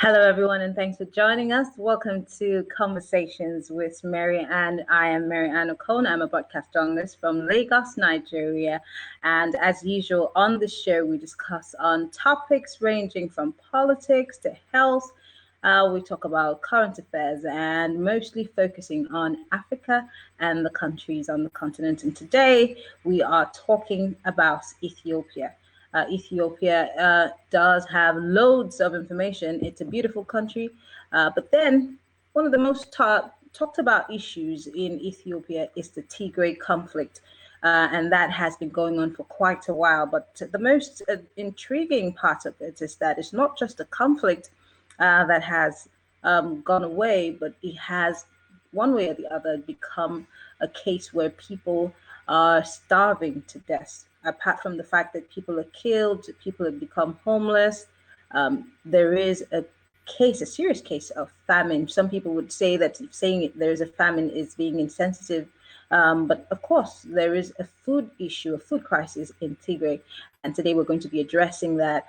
Hello, everyone, and thanks for joining us. Welcome to Conversations with Mary Ann. I am Mary Ann Okona. I'm a broadcast journalist from Lagos, Nigeria. And as usual, on the show, we discuss on topics ranging from politics to health. We talk about current affairs and mostly focusing on Africa and the countries on the continent. And today, we are talking about Ethiopia. Ethiopia does have loads of information. It's a beautiful country. But then, one of the most talked about issues in Ethiopia is the Tigray conflict. And that has been going on for quite a while. But the most intriguing part of it is that it's not just a conflict that has gone away, but it has, one way or the other, become a case where people are starving to death. Apart from the fact that people are killed, people have become homeless, there is a serious case of famine. Some people would say that saying there is a famine is being insensitive. But of course, there is a food issue, a food crisis in Tigray. And today we're going to be addressing that.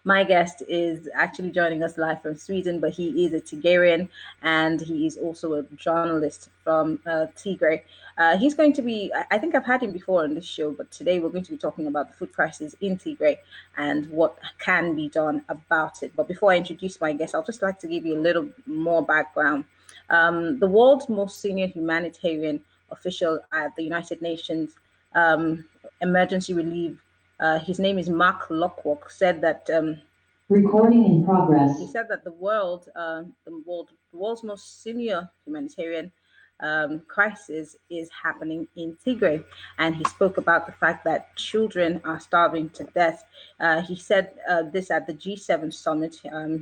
My guest is actually joining us live from Sweden, but he is a Tigrayan and he is also a journalist from Tigray. He's going to be, I think I've had him before on this show, but today we're going to be talking about the food crisis in Tigray and what can be done about it. But before I introduce my guest, I'll just like to give you a little more background. The world's most senior humanitarian official at the United Nations Emergency Relief, his name is Mark Lockwalk, said that recording in progress. He said that the world's most senior humanitarian crisis is happening in Tigray, and he spoke about the fact that children are starving to death. He said this at the G7 summit.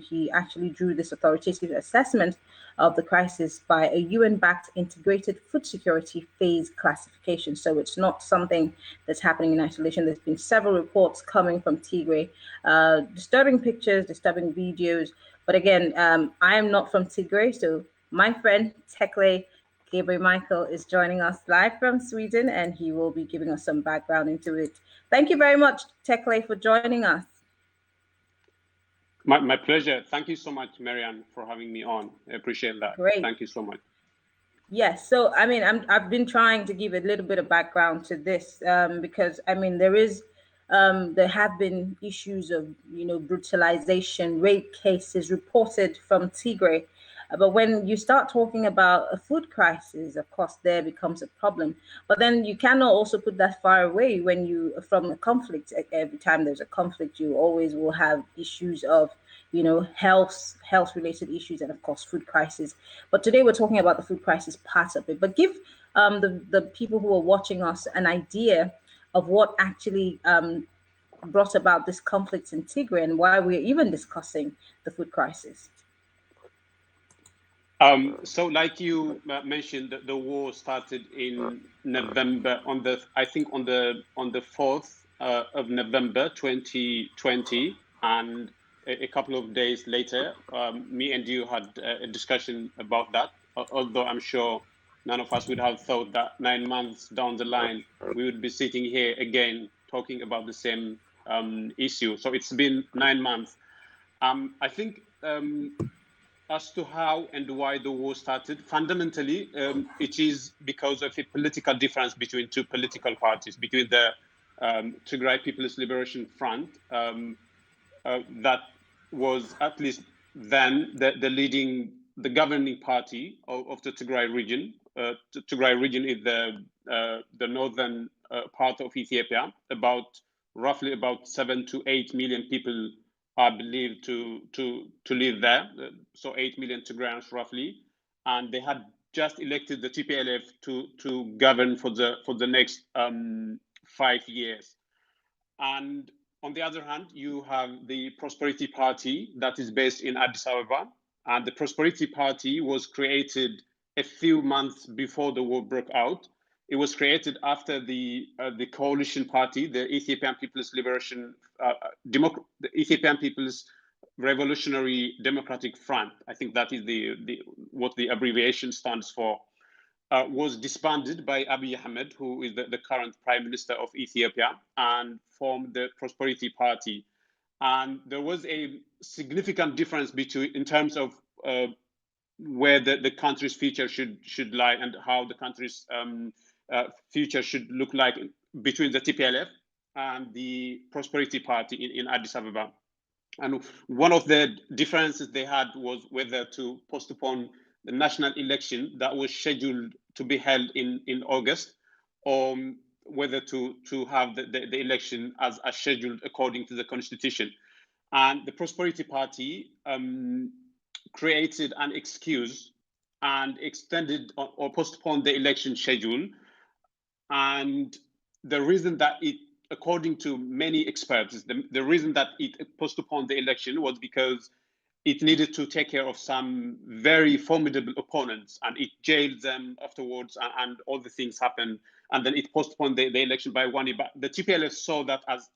He actually drew this authoritative assessment of the crisis by a UN-backed integrated food security phase classification. So it's not something that's happening in isolation. There's been several reports coming from Tigray, disturbing pictures, disturbing videos. But again, I am not from Tigray, so my friend Tekle Gabriel Michael is joining us live from Sweden, and he will be giving us some background into it. Thank you very much, Tekle, for joining us. My pleasure. Thank you so much, Marianne, for having me on. I appreciate that. Great. Thank you so much. Yes. So, I mean, I've been trying to give a little bit of background to this because, I mean, there have been issues of, brutalization, rape cases reported from Tigray. But when you start talking about a food crisis, of course, there becomes a problem. But then you cannot also put that far away from a conflict. Every time there's a conflict, you always will have issues of, health related issues, and of course, food crisis. But today we're talking about the food crisis part of it. But give the people who are watching us an idea of what actually brought about this conflict in Tigray and why we're even discussing the food crisis. So, like you mentioned, the war started in November on the 4th of November 2020, and a couple of days later, me and you had a discussion about that. Although I'm sure none of us would have thought that 9 months down the line we would be sitting here again talking about the same issue. So it's been 9 months. I think. As to how and why the war started, fundamentally, it is because of a political difference between two political parties, between the Tigray People's Liberation Front, that was at least then the governing party of the Tigray region. Tigray region is the northern part of Ethiopia. Roughly about 7 to 8 million people are believed to live there, so 8 million Tigrayans roughly, and they had just elected the TPLF to govern for the next 5 years. And on the other hand, you have the Prosperity Party that is based in Addis Ababa, and the Prosperity Party was created a few months before the war broke out. It was created after the coalition party, the Ethiopian People's Liberation, the Ethiopian People's Revolutionary Democratic Front. I think that is what the abbreviation stands for. Was disbanded by Abiy Ahmed, who is the current Prime Minister of Ethiopia, and formed the Prosperity Party. And there was a significant difference in terms of where the country's future should lie and how the country's future should look like between the TPLF and the Prosperity Party in Addis Ababa. And one of the differences they had was whether to postpone the national election that was scheduled to be held in August, or whether to have the election as scheduled according to the constitution. And the Prosperity Party created an excuse and extended or postponed the election schedule. And the reason that it, according to many experts, the reason that it postponed the election was because it needed to take care of some very formidable opponents, and it jailed them afterwards, and all the things happened, and then it postponed the election by 1 year. But the TPLF saw that as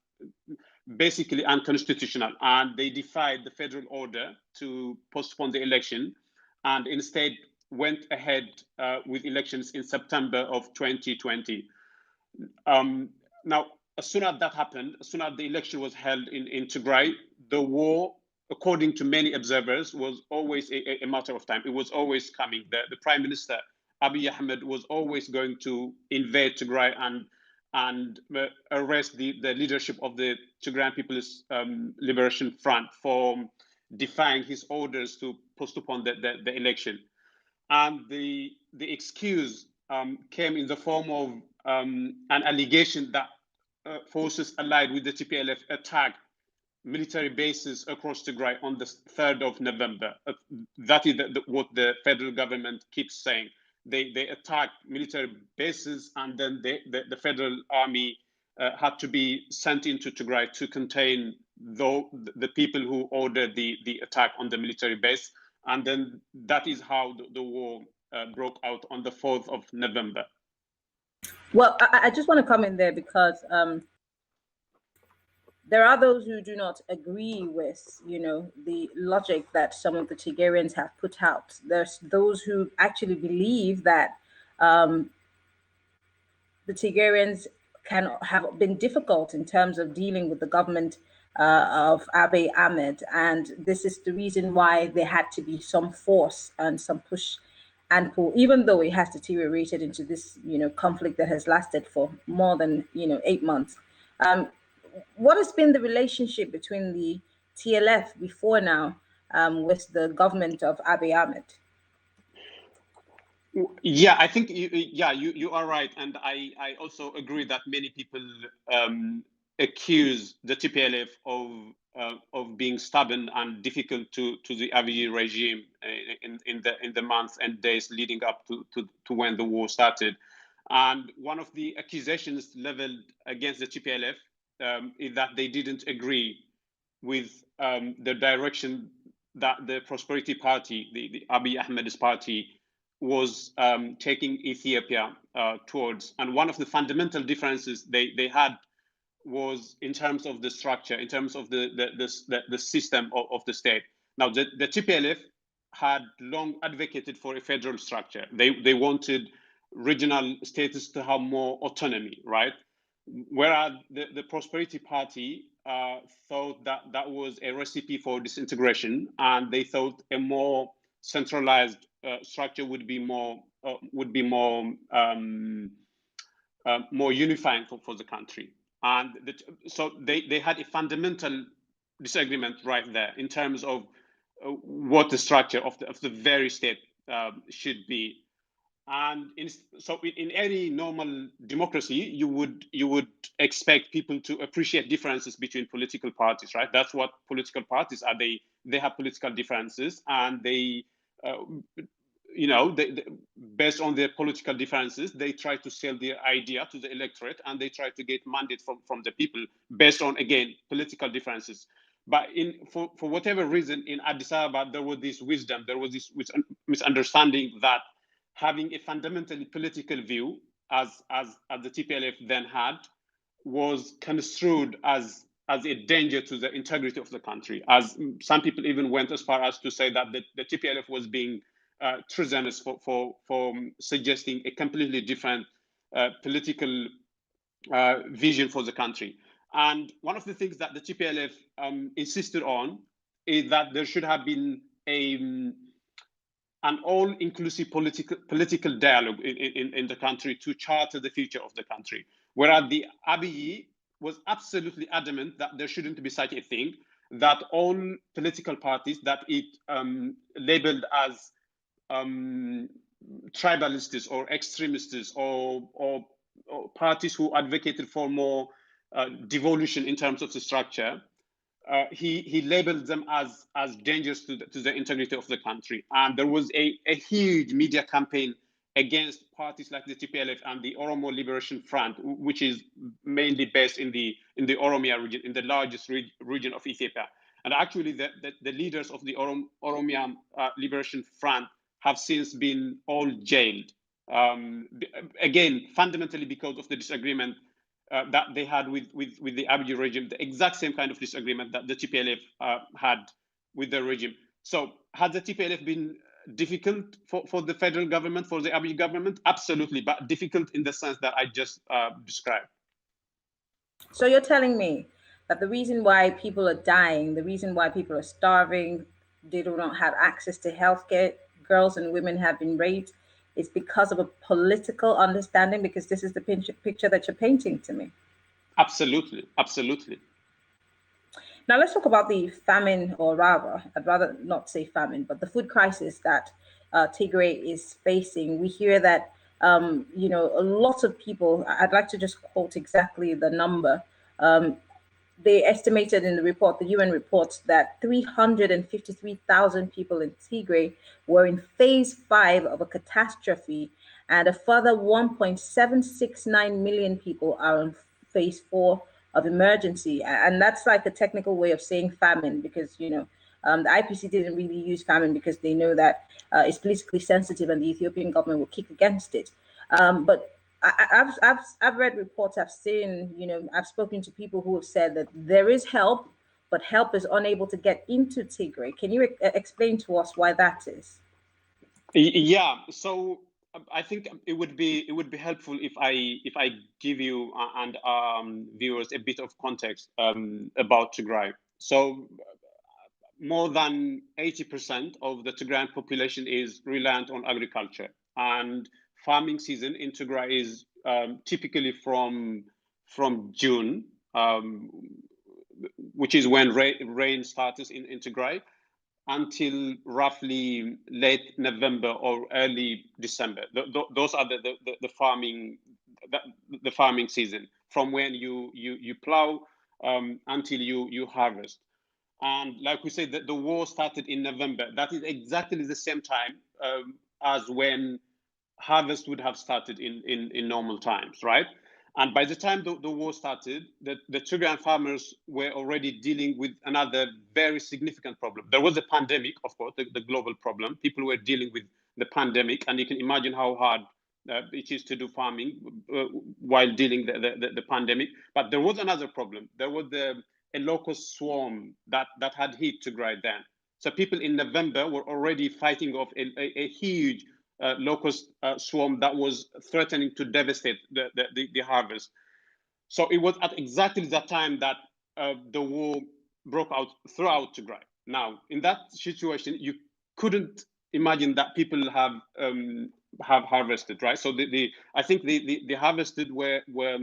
basically unconstitutional, and they defied the federal order to postpone the election, and instead went ahead with elections in September of 2020. Now, as soon as that happened, as soon as the election was held in Tigray, the war, according to many observers, was always a matter of time. It was always coming. The Prime Minister, Abiy Ahmed, was always going to invade Tigray and arrest the leadership of the Tigrayan People's Liberation Front for defying his orders to postpone the election. And the excuse came in the form of an allegation that forces allied with the TPLF attacked military bases across Tigray on the 3rd of November. That is what the federal government keeps saying. They attacked military bases, and then the federal army had to be sent into Tigray to contain the people who ordered the attack on the military base. And then that is how the war broke out on the 4th of November. Well, I just want to come in there because there are those who do not agree with, the logic that some of the Tigrayans have put out. There's those who actually believe that the Tigrayans can have been difficult in terms of dealing with the government of Abiy Ahmed, and this is the reason why there had to be some force and some push and pull, even though it has deteriorated into this, conflict that has lasted for more than 8 months. What has been the relationship between the TLF before now with the government of Abiy Ahmed? Yeah, I think you are right, and I also agree that many people accuse the TPLF of being stubborn and difficult to the Abiy regime in the months and days leading up to when the war started. And one of the accusations leveled against the TPLF is that they didn't agree with the direction that the Prosperity Party, the Abiy Ahmed's party, was taking Ethiopia towards. And one of the fundamental differences they had was in terms of the structure, in terms of the system of the state. Now, the TPLF had long advocated for a federal structure. They wanted regional states to have more autonomy, right? Whereas the Prosperity Party thought that was a recipe for disintegration, and they thought a more centralized structure would be more unifying for the country. And so they had a fundamental disagreement right there in terms of what the structure of the very state should be. And in any normal democracy, you would expect people to appreciate differences between political parties, right? That's what political parties are. They have political differences, and they based on their political differences, they try to sell their idea to the electorate, and they try to get mandate from the people based on, again, political differences. But for whatever reason, in Addis Ababa, there was this wisdom, there was this misunderstanding that having a fundamentally political view, as the TPLF then had, was construed as a danger to the integrity of the country. As some people even went as far as to say that the TPLF was being treasonous for suggesting a completely different political vision for the country. And one of the things that the TPLF insisted on is that there should have been an all-inclusive political dialogue in the country to charter the future of the country. Whereas the Abiy was absolutely adamant that there shouldn't be such a thing, that all political parties that it labeled as tribalists or extremists or parties who advocated for more devolution in terms of the structure, he labeled them as dangerous to the integrity of the country. And there was a huge media campaign against parties like the TPLF and the Oromo Liberation Front, which is mainly based in the Oromia region, in the largest region of Ethiopia. And actually, the leaders of the Oromia Liberation Front have since been all jailed. Again, fundamentally because of the disagreement that they had with the Abiy regime, the exact same kind of disagreement that the TPLF had with the regime. So had the TPLF been difficult for the federal government, for the Abiy government? Absolutely, but difficult in the sense that I just described. So you're telling me that the reason why people are dying, the reason why people are starving, they do not have access to healthcare, girls and women have been raped, is because of a political understanding, because this is the picture that you're painting to me. Absolutely, absolutely. Now let's talk about the famine, or rather, I'd rather not say famine, but the food crisis that Tigray is facing. We hear that a lot of people. I'd like to just quote exactly the number. They estimated in the report, the UN report, that 353,000 people in Tigray were in phase 5 of a catastrophe, and a further 1.769 million people are in phase 4 of emergency. And that's like a technical way of saying famine, because, the IPC didn't really use famine because they know that it's politically sensitive and the Ethiopian government will kick against it. But I've read reports, I've seen, I've spoken to people who have said that there is help, but help is unable to get into Tigray. Can you explain to us why that is? Yeah, so I think it would be helpful if I give you and viewers a bit of context about Tigray. So more than 80% of the Tigrayan population is reliant on agriculture, and farming season in Tigray is typically from June, which is when rain starts in Tigray, until roughly late November or early December. Those are the farming season, from when you plow until you harvest. And like we said, the war started in November. That is exactly the same time as when harvest would have started in normal times, right? And by the time the war started, the Tigrayan farmers were already dealing with another very significant problem. There was a pandemic, of course, the global problem. People were dealing with the pandemic, and you can imagine how hard it is to do farming while dealing the pandemic. But there was another problem. There was a locust swarm that had hit Tigray then. So people in November were already fighting off a huge locust swarm that was threatening to devastate the harvest. So it was at exactly that time that the war broke out throughout Tigray. Now, in that situation, you couldn't imagine that people have harvested, right? So I think the harvested were well,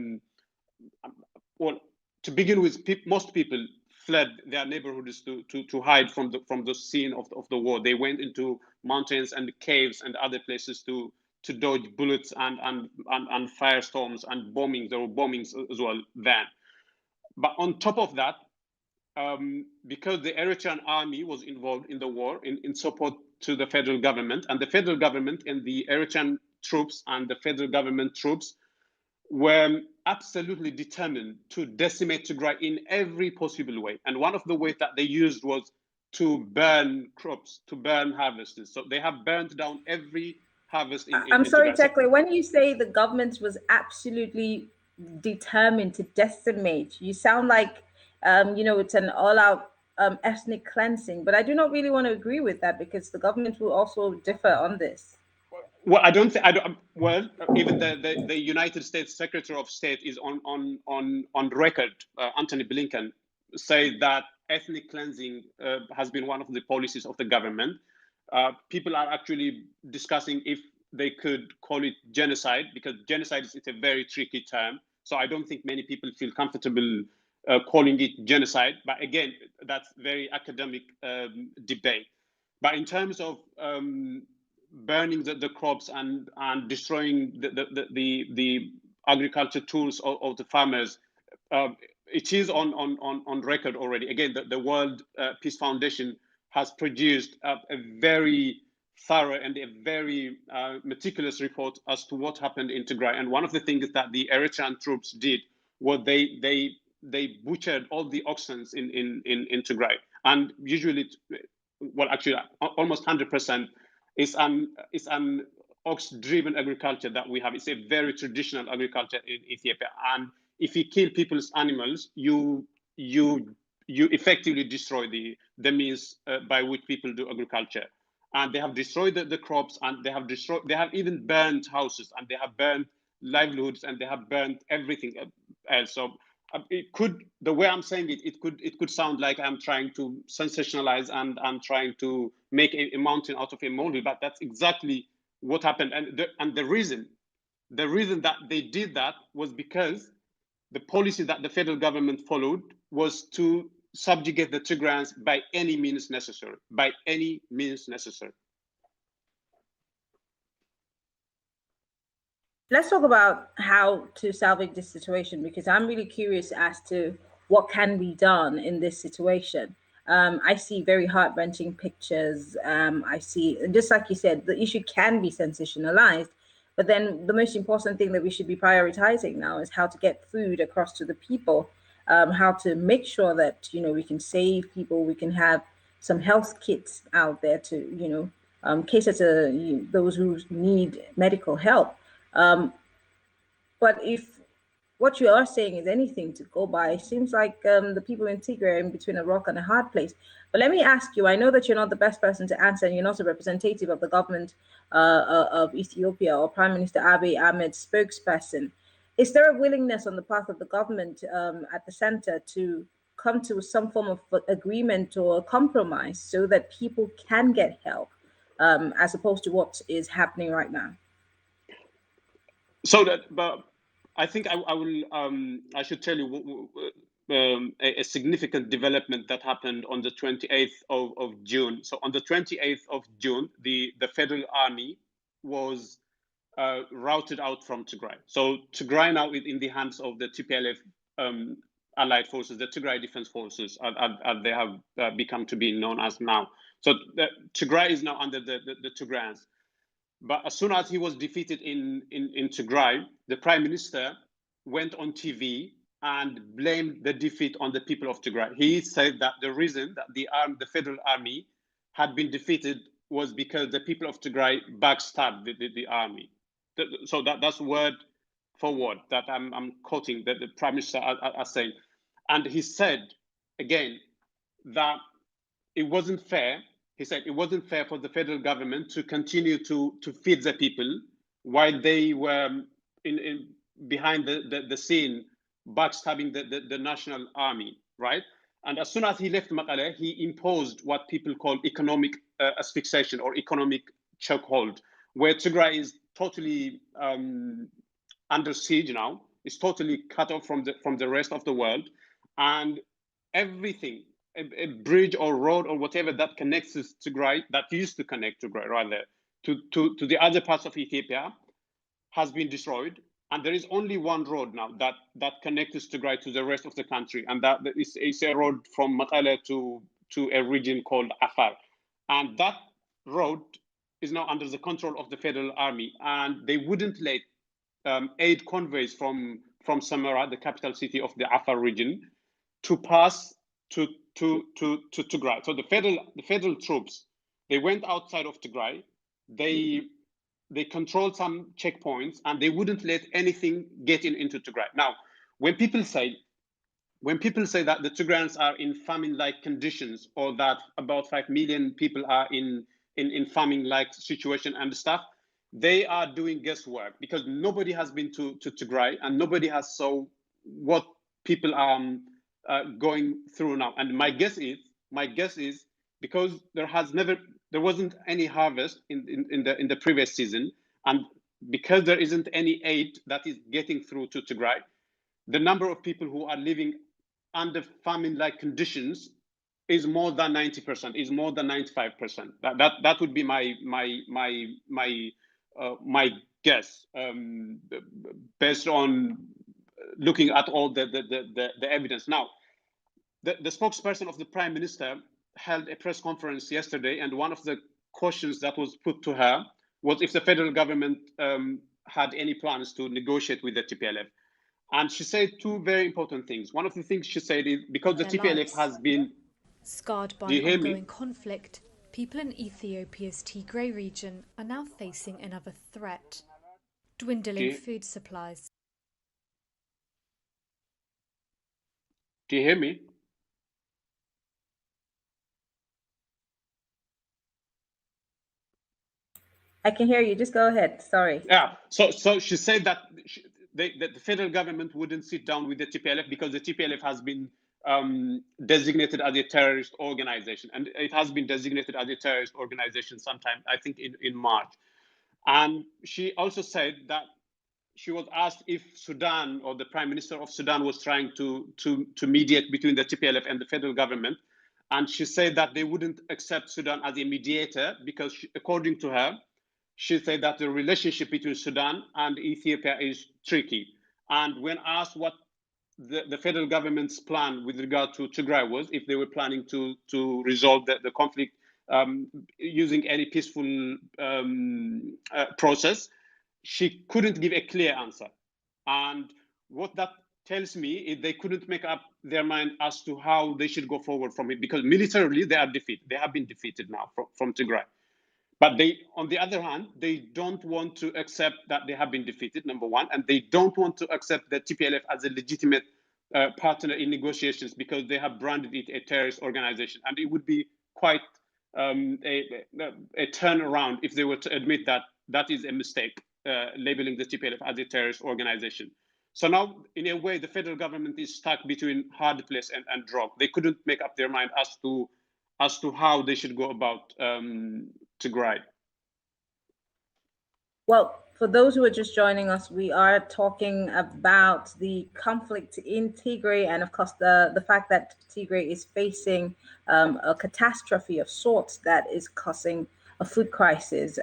to begin with, most people fled their neighborhoods to hide from the scene of the war. They went into mountains and caves and other places to dodge bullets and firestorms and bombings. There were bombings as well then. But on top of that, because the Eritrean army was involved in the war in support to the federal government, and the federal government and the Eritrean troops and the federal government troops were absolutely determined to decimate Tigray in every possible way. And one of the ways that they used was to burn crops, to burn harvests. So they have burned down every harvest I'm sorry, Tigray. Tekle, when you say the government was absolutely determined to decimate, you sound like, it's an all-out ethnic cleansing. But I do not really want to agree with that, because the government will also differ on this. Well, I don't think I don't. Well, even the United States Secretary of State is on record. Anthony Blinken say that ethnic cleansing has been one of the policies of the government. People are actually discussing if they could call it genocide, because genocide is a very tricky term. So I don't think many people feel comfortable calling it genocide. But again, that's very academic debate. But in terms of burning the crops and destroying the agriculture tools of the farmers, it is on record already. Again, the World Peace Foundation has produced a very thorough and a very meticulous report as to what happened in Tigray. And one of the things that the Eritrean troops did was they butchered all the oxen in Tigray. And usually, well, actually, almost 100% is an ox-driven agriculture that we have. It's a very traditional agriculture in Ethiopia. And if you kill people's animals, you effectively destroy the means by which people do agriculture. And they have destroyed the crops, and they have even burned houses, and they have burned livelihoods, and they have burned everything else. So it could, the way I'm saying it, it could sound like I'm trying to sensationalize and I'm trying to make a mountain out of a molehill, but that's exactly what happened. And the reason that they did that was because the policy that the federal government followed was to subjugate the Tigrayans by any means necessary. By any means necessary. Let's talk about how to salvage this situation, because I'm really curious as to what can be done in this situation. I see very heart wrenching pictures. I see, just like you said, the issue can be sensationalized. But then the most important thing that we should be prioritizing now is how to get food across to the people, how to make sure that, we can save people, we can have some health kits out there to, cater to those who need medical help. Um, but if what you are saying is anything to go by, it seems like the people in Tigray are in between a rock and a hard place. But let me ask you, I know that you're not the best person to answer, and you're not a representative of the government of Ethiopia or Prime Minister Abiy Ahmed's spokesperson. Is there a willingness on the part of the government at the center to come to some form of agreement or compromise so that people can get help, as opposed to what is happening right now? So that, but I think I will. I should tell you a significant development that happened on the 28th of June. So on the 28th of June, the Federal Army was routed out from Tigray. So Tigray now is in the hands of the TPLF allied forces, the Tigray Defense Forces, as they have become to be known as now. So Tigray is now under the Tigrayans. But as soon as he was defeated in Tigray, the prime minister went on TV and blamed the defeat on the people of Tigray. He said that the reason that the federal army had been defeated was because the people of Tigray backstabbed the army. So that's word for word that I'm quoting that the prime minister are saying. And he said again that it wasn't fair. He said it wasn't fair for the federal government to continue to feed the people while they were behind the scene backstabbing the national army, right? And as soon as he left Mekelle, he imposed what people call economic asphyxiation or economic chokehold, where Tigray is totally under siege now. It's totally cut off from the rest of the world, and everything, a bridge or road or whatever that connects Tigray, that used to connect Tigray rather to the other parts of Ethiopia, has been destroyed. And there is only one road now that connects Tigray to the rest of the country, and that is a road from Mekelle to a region called Afar. And that road is now under the control of the federal army, and they wouldn't let aid convoys from Samara, the capital city of the Afar region, to pass to Tigray. So the federal troops, they went outside of Tigray. They controlled some checkpoints, and they wouldn't let anything get into Tigray. Now, when people say that the Tigrayans are in famine-like conditions, or that about 5 million people are in famine-like situation and stuff, they are doing guesswork because nobody has been to Tigray and nobody has saw what people are going through now. And my guess is because there wasn't any harvest in the previous season, and because there isn't any aid that is getting through to Tigray, the number of people who are living under famine-like conditions is more than 90%, is more than 95%. That would be my guess, based on looking at all the evidence. Now, the spokesperson of the Prime Minister held a press conference yesterday, and one of the questions that was put to her was if the federal government had any plans to negotiate with the TPLF. And she said two very important things. One of the things she said is because the TPLF has been scarred by an ongoing conflict, people in Ethiopia's Tigray region are now facing another threat: dwindling food supplies. Do you hear me? I can hear you. Just go ahead. Sorry. Yeah. So she said that the federal government wouldn't sit down with the TPLF because the TPLF has been designated as a terrorist organization, and it has been designated as a terrorist organization sometime, I think, in March. And she also said that she was asked if Sudan or the Prime Minister of Sudan was trying to mediate between the TPLF and the federal government, and she said that they wouldn't accept Sudan as a mediator because, according to her, she said that the relationship between Sudan and Ethiopia is tricky. And when asked what the federal government's plan with regard to Tigray was, if they were planning to resolve the conflict using any peaceful process, she couldn't give a clear answer. And what that tells me is they couldn't make up their mind as to how they should go forward from it, because militarily they are defeated. They have been defeated now from Tigray. But they, on the other hand, they don't want to accept that they have been defeated, number one, and they don't want to accept the TPLF as a legitimate partner in negotiations because they have branded it a terrorist organization. And it would be quite a turnaround if they were to admit that that is a mistake, labeling the TPLF as a terrorist organization. So now, in a way, the federal government is stuck between hard place and rock. They couldn't make up their mind as to how they should go about Tigray. Well, for those who are just joining us, we are talking about the conflict in Tigray, and of course the fact that Tigray is facing a catastrophe of sorts that is causing a food crisis.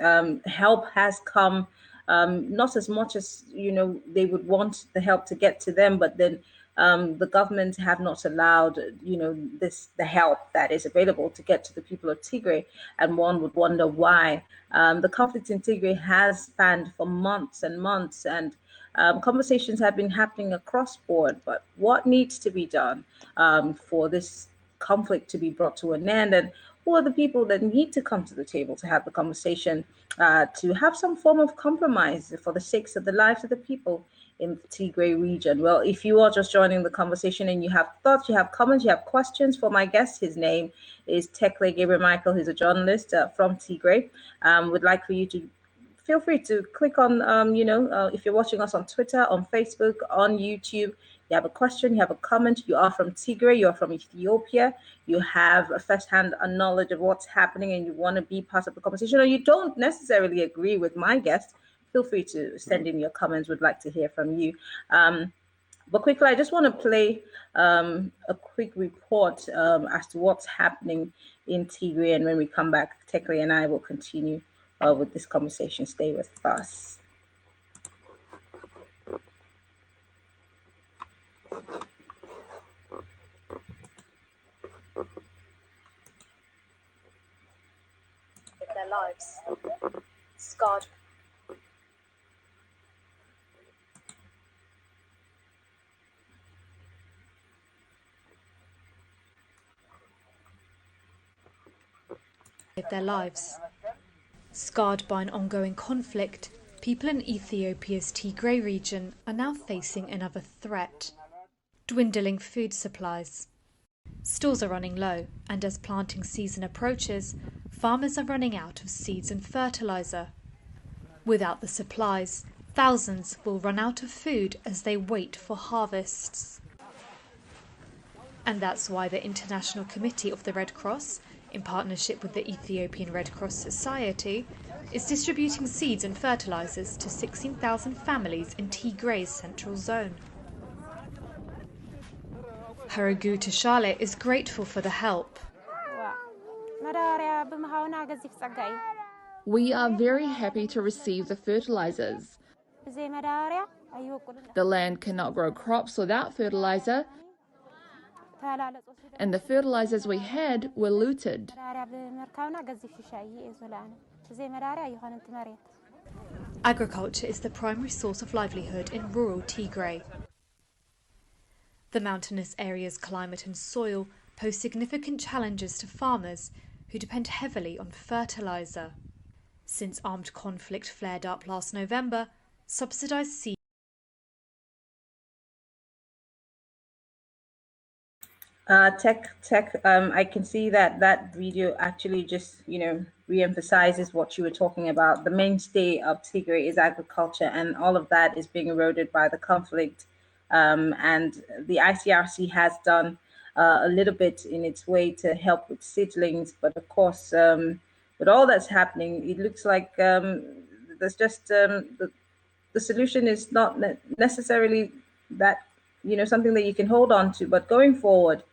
Help has come, not as much as they would want the help to get to them, but then the government have not allowed the help that is available to get to the people of Tigray, and one would wonder why. The conflict in Tigray has spanned for months and months, and conversations have been happening across board. But what needs to be done for this conflict to be brought to an end, and who are the people that need to come to the table to have the conversation, to have some form of compromise for the sakes of the lives of the people in the Tigray region? Well, if you are just joining the conversation and you have thoughts, you have comments, you have questions for my guest, his name is Tekle Gabriel Michael. He's a journalist from Tigray. Would like for you to feel free to click on, if you're watching us on Twitter, on Facebook, on YouTube, you have a question, you have a comment, you are from Tigray, you're from Ethiopia, you have a first-hand knowledge of what's happening and you want to be part of the conversation, or you don't necessarily agree with my guest, feel free to send in your comments. We'd like to hear from you. But quickly, I just want to play a quick report as to what's happening in Tigray. And when we come back, Tekle and I will continue with this conversation. Stay with us. Their lives scarred. Their lives. Scarred by an ongoing conflict, people in Ethiopia's Tigray region are now facing another threat: dwindling food supplies. Stores are running low, and as planting season approaches, farmers are running out of seeds and fertilizer. Without the supplies, thousands will run out of food as they wait for harvests. And that's why the International Committee of the Red Cross, in partnership with the Ethiopian Red Cross Society, is distributing seeds and fertilizers to 16,000 families in Tigray's central zone. Haragu Tashale is grateful for the help. We are very happy to receive the fertilizers. The land cannot grow crops without fertilizer, and the fertilizers we had were looted. Agriculture is the primary source of livelihood in rural Tigray. The mountainous area's climate and soil pose significant challenges to farmers who depend heavily on fertilizer. Since armed conflict flared up last November, subsidized seed I can see that video actually just, re-emphasizes what you were talking about. The mainstay of Tigray is agriculture, and all of that is being eroded by the conflict. And the ICRC has done a little bit in its way to help with seedlings, but of course, with all that's happening, it looks like there's just the solution is not necessarily that, something that you can hold on to. But going forward,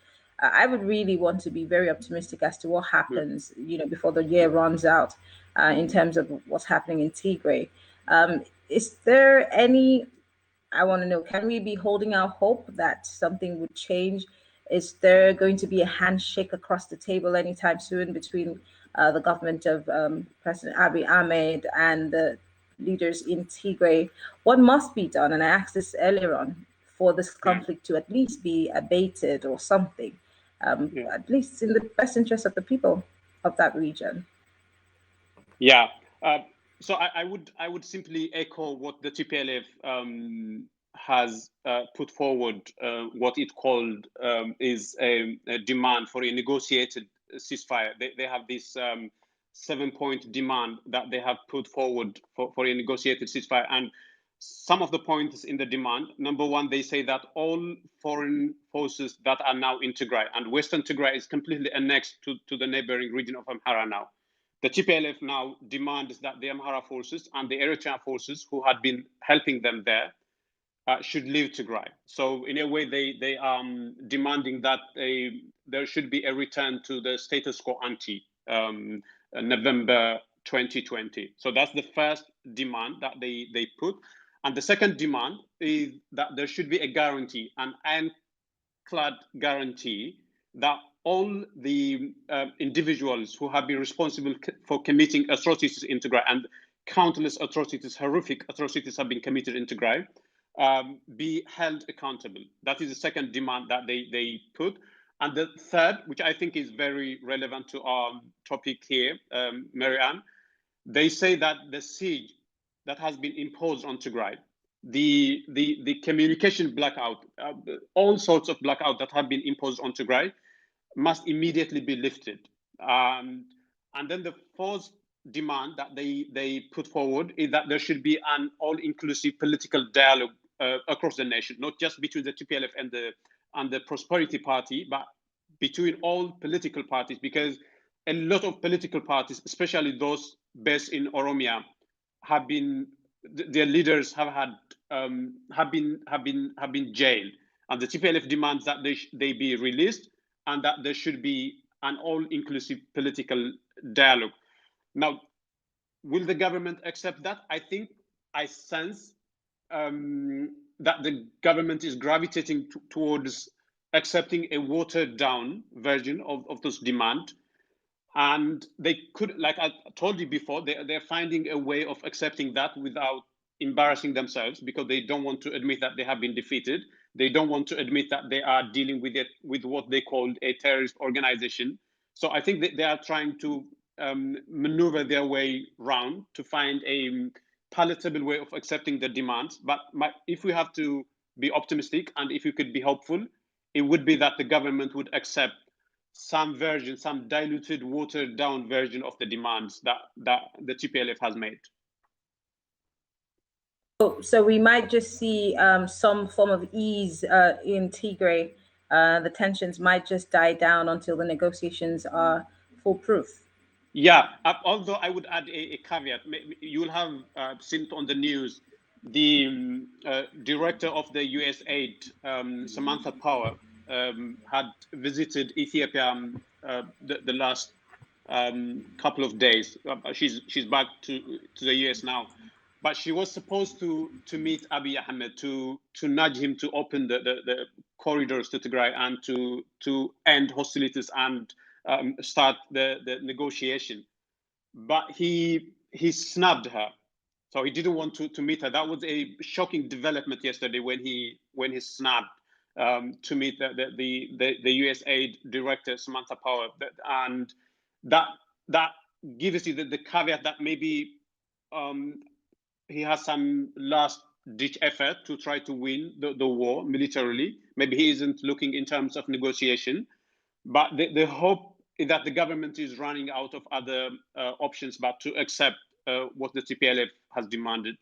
I would really want to be very optimistic as to what happens, before the year runs out, in terms of what's happening in Tigray. Is there any, I want to know, can we be holding our hope that something would change? Is there going to be a handshake across the table anytime soon between the government of President Abiy Ahmed and the leaders in Tigray? What must be done, and I asked this earlier on, for this conflict to at least be abated or something, at least in the best interest of the people of that region? Yeah. So I would simply echo what the TPLF has put forward. What it called is a demand for a negotiated ceasefire. They have this 7-point demand that they have put forward for a negotiated ceasefire. And some of the points in the demand: number one, they say that all foreign forces that are now in Tigray, and Western Tigray is completely annexed to the neighboring region of Amhara now. The TPLF now demands that the Amhara forces and the Eritrean forces who had been helping them there should leave Tigray. So in a way, they are demanding that there should be a return to the status quo ante November 2020. So that's the first demand that they put. And the second demand is that there should be a guarantee, an ironclad guarantee, that all the individuals who have been responsible for committing atrocities in Tigray, and countless atrocities, horrific atrocities have been committed in Tigray, be held accountable. That is the second demand that they put. And the third, which I think is very relevant to our topic here, Marianne, they say that the siege that has been imposed on Tigray, the communication blackout, all sorts of blackout that have been imposed on Tigray, must immediately be lifted. And then the fourth demand that they put forward is that there should be an all-inclusive political dialogue across the nation, not just between the TPLF and the Prosperity Party, but between all political parties, because a lot of political parties, especially those based in Oromia, their leaders have been jailed, and the TPLF demands that they be released, and that there should be an all-inclusive political dialogue. Now, will the government accept that? I sense that the government is gravitating towards accepting a watered-down version of those demands. And they could, like I told you before, they're finding a way of accepting that without embarrassing themselves, because they don't want to admit that they have been defeated. They don't want to admit that they are dealing with what they called a terrorist organization. So I think that they are trying to maneuver their way around to find a palatable way of accepting the demands. But if we have to be optimistic, and if we could be hopeful, it would be that the government would accept some version, some diluted, watered down version of the demands that the TPLF has made. So we might just see some form of ease in Tigray. The tensions might just die down until the negotiations are foolproof. Yeah, although I would add a caveat. You'll have seen it on the news. The director of the US aid, Samantha Power, had visited Ethiopia the last couple of days. She's back to the US now, but she was supposed to meet Abiy Ahmed to nudge him to open the corridors to Tigray and to end hostilities and start the negotiation. But he snubbed her, so he didn't want to meet her. That was a shocking development yesterday when he snubbed to meet the US aid director Samantha Power, and that gives you the caveat that maybe he has some last ditch effort to try to win the war militarily. Maybe he isn't looking in terms of negotiation, but the hope is that the government is running out of other options but to accept what the TPLF has demanded.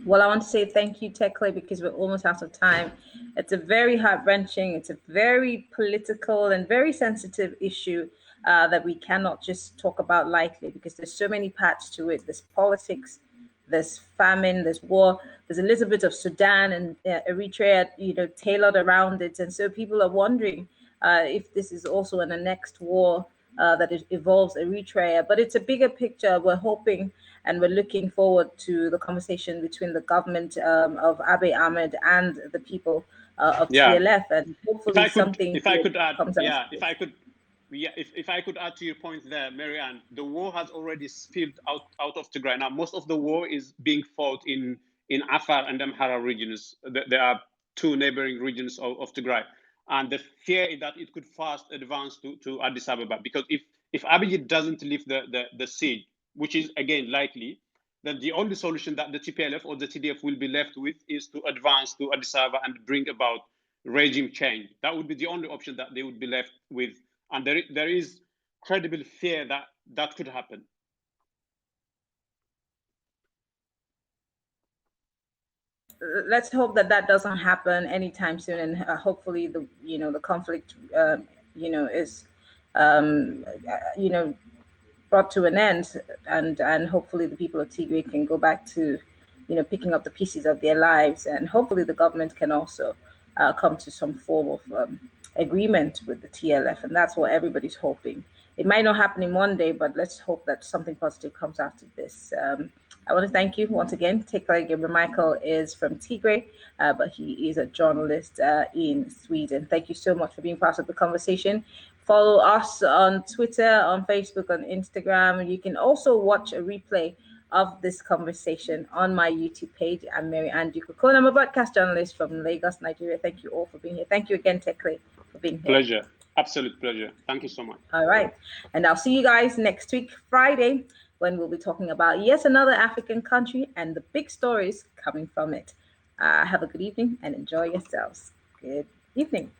Well, I want to say thank you, Tekle, because we're almost out of time. It's a very heart-wrenching, it's a very political and very sensitive issue that we cannot just talk about lightly, because there's so many parts to it. There's politics, there's famine, there's war, there's a little bit of Sudan and Eritrea, tailored around it. And so people are wondering if this is also an annexed war that involves Eritrea. But it's a bigger picture. We're hoping and we're looking forward to the conversation between the government of Abiy Ahmed and the people of TLF, and hopefully something comes out. If I could add to your point there, Marianne, the war has already spilled out of Tigray. Now, most of the war is being fought in Afar and Amhara regions. There are two neighboring regions of Tigray. And the fear is that it could fast advance to Addis Ababa, because if Abiy doesn't lift the siege, which is again likely, then the only solution that the TPLF or the TDF will be left with is to advance to Addis Ababa and bring about regime change. That would be the only option that they would be left with. And there is credible fear that could happen. Let's hope that doesn't happen anytime soon, and hopefully the conflict is brought to an end, and hopefully the people of Tigray can go back to picking up the pieces of their lives, and hopefully the government can also come to some form of agreement with the TLF, and that's what everybody's hoping. It might not happen in one day, but let's hope that something positive comes out of this. I want to thank you once again. Tekle Michael is from Tigray, but he is a journalist in Sweden. Thank you so much for being part of the conversation. Follow us on Twitter, on Facebook, on Instagram. You can also watch a replay of this conversation on my YouTube page. I'm Mary Ann Dukokon. I'm a broadcast journalist from Lagos, Nigeria. Thank you all for being here. Thank you again, Tekle, for being here. Pleasure. Absolute pleasure. Thank you so much. All right. And I'll see you guys next week, Friday, when we'll be talking about yet another African country and the big stories coming from it. Have a good evening and enjoy yourselves. Good evening.